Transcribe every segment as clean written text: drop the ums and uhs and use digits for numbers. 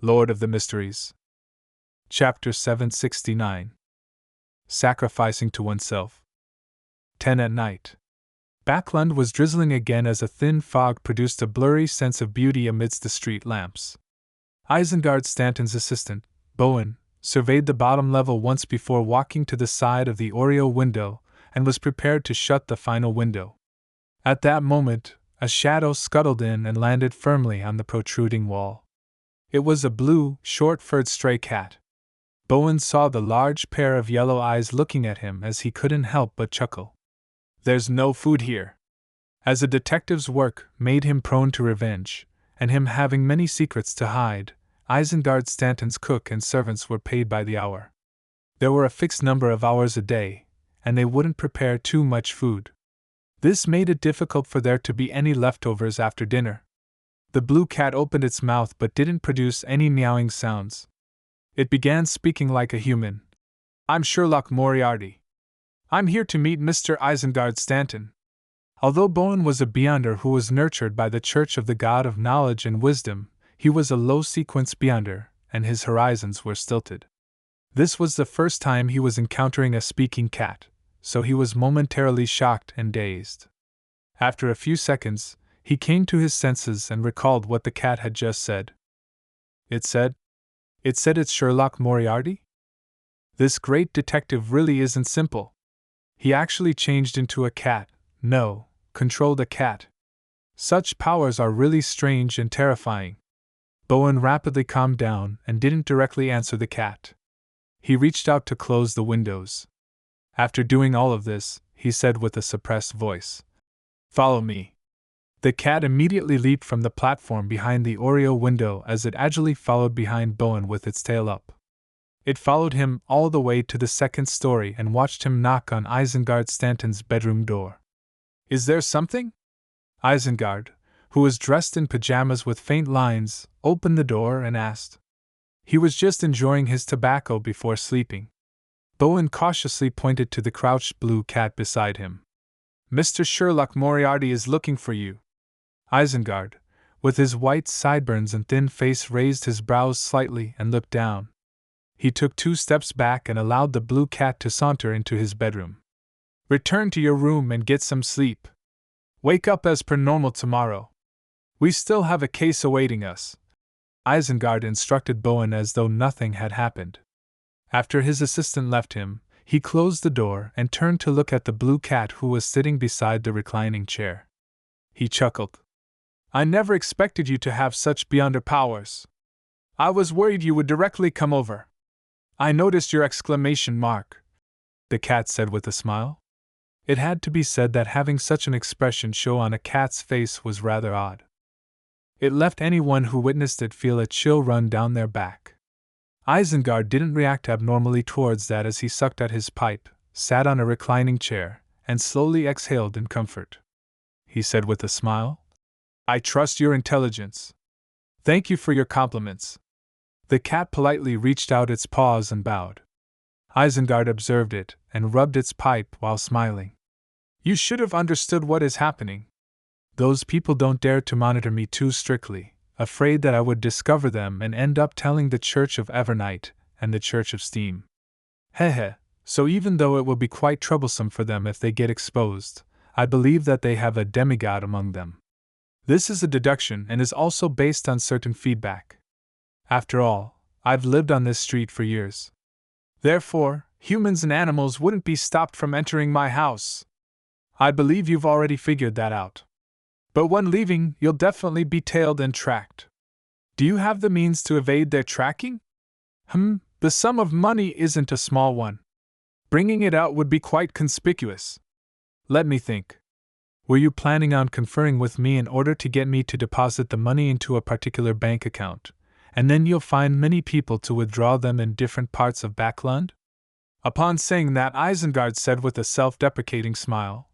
Lord of the Mysteries. Chapter 769. Sacrificing to Oneself. 10 at night. Backlund was drizzling again as a thin fog produced a blurry sense of beauty amidst the street lamps. Isengard Stanton's assistant, Bowen, surveyed the bottom level once before walking to the side of the oriel window and was prepared to shut the final window. At that moment, a shadow scuttled in and landed firmly on the protruding wall. It was a blue, short-furred stray cat. Bowen saw the large pair of yellow eyes looking at him as he couldn't help but chuckle. There's no food here. As a detective's work made him prone to revenge, and him having many secrets to hide, Isengard Stanton's cook and servants were paid by the hour. There were a fixed number of hours a day, and they wouldn't prepare too much food. This made it difficult for there to be any leftovers after dinner. The blue cat opened its mouth but didn't produce any meowing sounds. It began speaking like a human. I'm Sherlock Moriarty. I'm here to meet Mr. Isengard Stanton. Although Bowen was a Beyonder who was nurtured by the Church of the God of Knowledge and Wisdom, he was a low-sequence Beyonder, and his horizons were stilted. This was the first time he was encountering a speaking cat, so he was momentarily shocked and dazed. After a few seconds, he came to his senses and recalled what the cat had just said. It said it's Sherlock Moriarty? This great detective really isn't simple. He actually changed into a cat, controlled a cat. Such powers are really strange and terrifying. Bowen rapidly calmed down and didn't directly answer the cat. He reached out to close the windows. After doing all of this, he said with a suppressed voice, "Follow me." The cat immediately leaped from the platform behind the oriel window as it agilely followed behind Bowen with its tail up. It followed him all the way to the second story and watched him knock on Isengard Stanton's bedroom door. Is there something? Isengard, who was dressed in pajamas with faint lines, opened the door and asked. He was just enjoying his tobacco before sleeping. Bowen cautiously pointed to the crouched blue cat beside him. Mr. Sherlock Moriarty is looking for you. Isengard, with his white sideburns and thin face, raised his brows slightly and looked down. He took 2 steps back and allowed the blue cat to saunter into his bedroom. Return to your room and get some sleep. Wake up as per normal tomorrow. We still have a case awaiting us. Isengard instructed Bowen as though nothing had happened. After his assistant left him, he closed the door and turned to look at the blue cat who was sitting beside the reclining chair. He chuckled. I never expected you to have such Beyonder powers. I was worried you would directly come over. I noticed your exclamation mark, the cat said with a smile. It had to be said that having such an expression show on a cat's face was rather odd. It left anyone who witnessed it feel a chill run down their back. Isengard didn't react abnormally towards that as he sucked at his pipe, sat on a reclining chair, and slowly exhaled in comfort. He said with a smile, I trust your intelligence. Thank you for your compliments. The cat politely reached out its paws and bowed. Isengard observed it and rubbed its pipe while smiling. You should have understood what is happening. Those people don't dare to monitor me too strictly, afraid that I would discover them and end up telling the Church of Evernight and the Church of Steam. So even though it will be quite troublesome for them if they get exposed, I believe that they have a demigod among them. This is a deduction and is also based on certain feedback. After all, I've lived on this street for years. Therefore, humans and animals wouldn't be stopped from entering my house. I believe you've already figured that out. But when leaving, you'll definitely be tailed and tracked. Do you have the means to evade their tracking? The sum of money isn't a small one. Bringing it out would be quite conspicuous. Let me think. Were you planning on conferring with me in order to get me to deposit the money into a particular bank account, and then you'll find many people to withdraw them in different parts of Backlund? Upon saying that, Isengard said with a self-deprecating smile,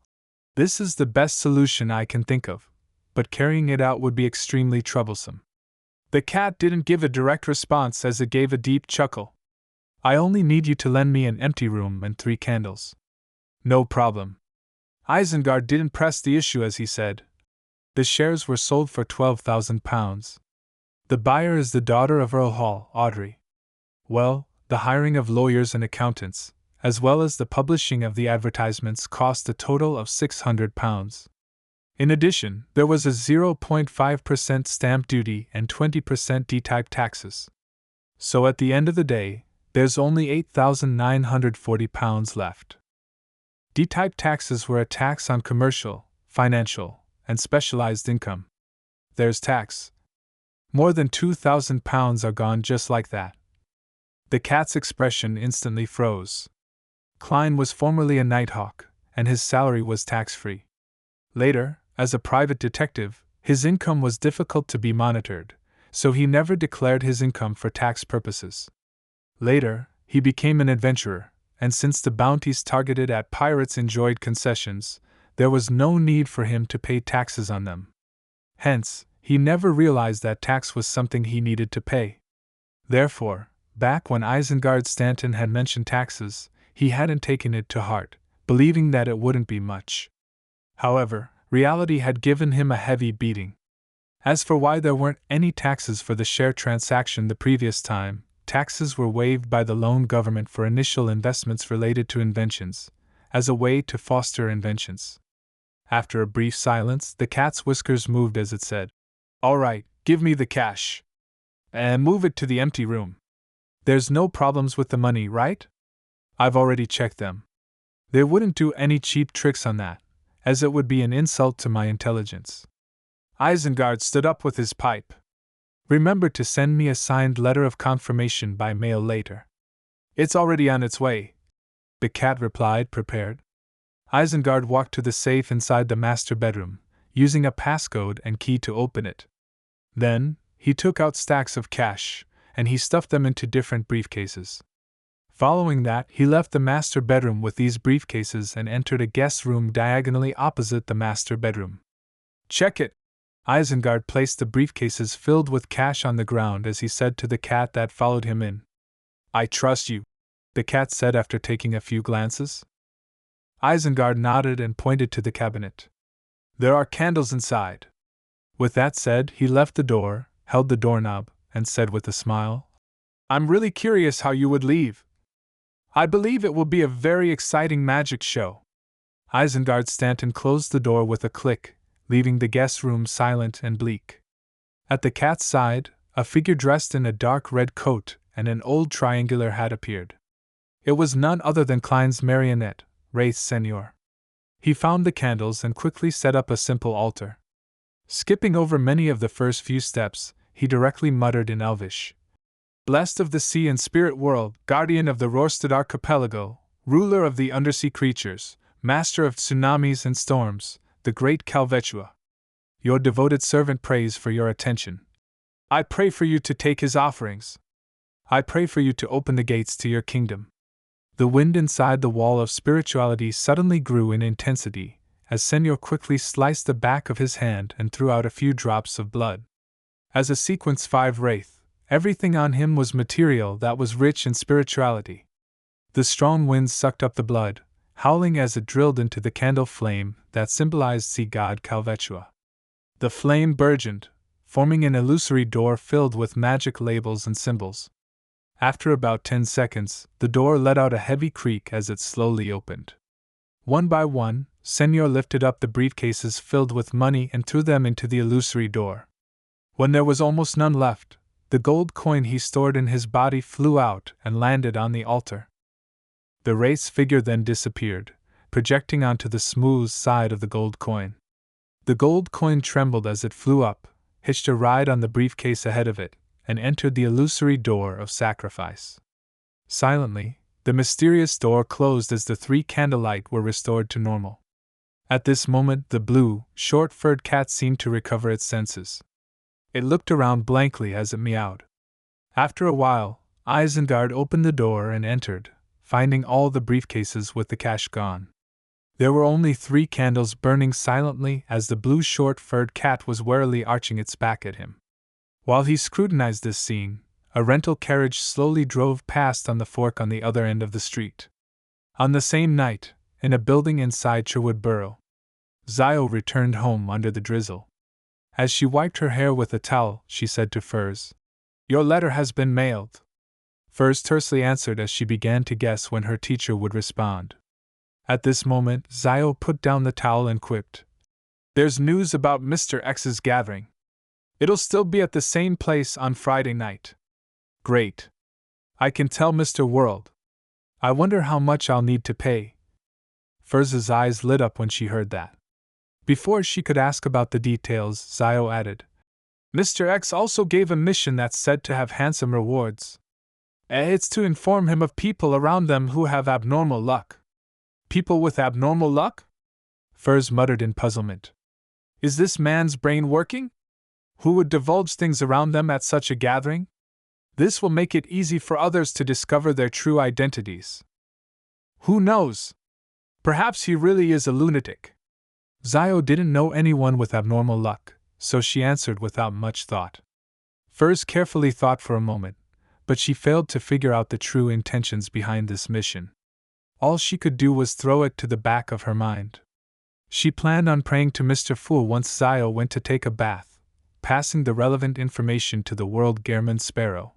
This is the best solution I can think of, but carrying it out would be extremely troublesome. The cat didn't give a direct response as it gave a deep chuckle. I only need you to lend me an empty room and 3 candles. No problem. Isengard didn't press the issue as he said. The shares were sold for £12,000. The buyer is the daughter of Earl Hall, Audrey. Well, the hiring of lawyers and accountants, as well as the publishing of the advertisements, cost a total of £600. In addition, there was a 0.5% stamp duty and 20% D-type taxes. So at the end of the day, there's only £8,940 left. D-type taxes were a tax on commercial, financial, and specialized income. There's tax. More than £2,000 are gone just like that. The cat's expression instantly froze. Klein was formerly a nighthawk, and his salary was tax-free. Later, as a private detective, his income was difficult to be monitored, so he never declared his income for tax purposes. Later, he became an adventurer, and since the bounties targeted at pirates enjoyed concessions, there was no need for him to pay taxes on them. Hence, he never realized that tax was something he needed to pay. Therefore, back when Isengard Stanton had mentioned taxes, he hadn't taken it to heart, believing that it wouldn't be much. However, reality had given him a heavy beating. As for why there weren't any taxes for the share transaction the previous time, taxes were waived by the lone government for initial investments related to inventions, as a way to foster inventions. After a brief silence, the cat's whiskers moved as it said, "All right, give me the cash. And move it to the empty room. There's no problems with the money, right? I've already checked them. They wouldn't do any cheap tricks on that, as it would be an insult to my intelligence." Isengard stood up with his pipe. "Remember to send me a signed letter of confirmation by mail later." "It's already on its way," the cat replied, prepared. Isengard walked to the safe inside the master bedroom, using a passcode and key to open it. Then, he took out stacks of cash, and he stuffed them into different briefcases. Following that, he left the master bedroom with these briefcases and entered a guest room diagonally opposite the master bedroom. "Check it." Isengard placed the briefcases filled with cash on the ground as he said to the cat that followed him in. "I trust you," the cat said after taking a few glances. Isengard nodded and pointed to the cabinet. "There are candles inside." With that said, he left the door, held the doorknob, and said with a smile, "I'm really curious how you would leave. I believe it will be a very exciting magic show." Isengard Stanton closed the door with a click, leaving the guest room silent and bleak. At the cat's side, a figure dressed in a dark red coat and an old triangular hat appeared. It was none other than Klein's marionette, Wraith Senior. He found the candles and quickly set up a simple altar. Skipping over many of the first few steps, he directly muttered in Elvish, "Blessed of the sea and spirit world, guardian of the Rorstad archipelago, ruler of the undersea creatures, master of tsunamis and storms, the great Calvetua. Your devoted servant prays for your attention. I pray for you to take his offerings. I pray for you to open the gates to your kingdom." The wind inside the wall of spirituality suddenly grew in intensity, as Senor quickly sliced the back of his hand and threw out a few drops of blood. As a Sequence 5 wraith, everything on him was material that was rich in spirituality. The strong winds sucked up the blood, howling as it drilled into the candle flame that symbolized sea god Calvetua. The flame burgeoned, forming an illusory door filled with magic labels and symbols. After about 10 seconds, the door let out a heavy creak as it slowly opened. One by one, Senor lifted up the briefcases filled with money and threw them into the illusory door. When there was almost none left, the gold coin he stored in his body flew out and landed on the altar. The wraith's figure then disappeared, projecting onto the smooth side of the gold coin. The gold coin trembled as it flew up, hitched a ride on the briefcase ahead of it, and entered the illusory door of sacrifice. Silently, the mysterious door closed as the 3 candlelight were restored to normal. At this moment, the blue, short-furred cat seemed to recover its senses. It looked around blankly as it meowed. After a while, Isengard opened the door and entered, finding all the briefcases with the cash gone. There were only 3 candles burning silently as the blue short-furred cat was warily arching its back at him. While he scrutinized this scene, a rental carriage slowly drove past on the fork on the other end of the street. On the same night, in a building inside Sherwood Borough, Zio returned home under the drizzle. As she wiped her hair with a towel, she said to Furs, "Your letter has been mailed." Furs tersely answered as she began to guess when her teacher would respond. At this moment, Zio put down the towel and quipped, "There's news about Mr. X's gathering. It'll still be at the same place on Friday night." "Great. I can tell Mr. World. I wonder how much I'll need to pay." Furz's eyes lit up when she heard that. Before she could ask about the details, Zio added, "Mr. X also gave a mission that's said to have handsome rewards. It's to inform him of people around them who have abnormal luck." "People with abnormal luck?" Furs muttered in puzzlement. "Is this man's brain working? Who would divulge things around them at such a gathering? This will make it easy for others to discover their true identities. Who knows? Perhaps he really is a lunatic." Zio didn't know anyone with abnormal luck, so she answered without much thought. Furs carefully thought for a moment, but she failed to figure out the true intentions behind this mission. All she could do was throw it to the back of her mind. She planned on praying to Mr. Fool once Zio went to take a bath, passing the relevant information to the World Gearman Sparrow.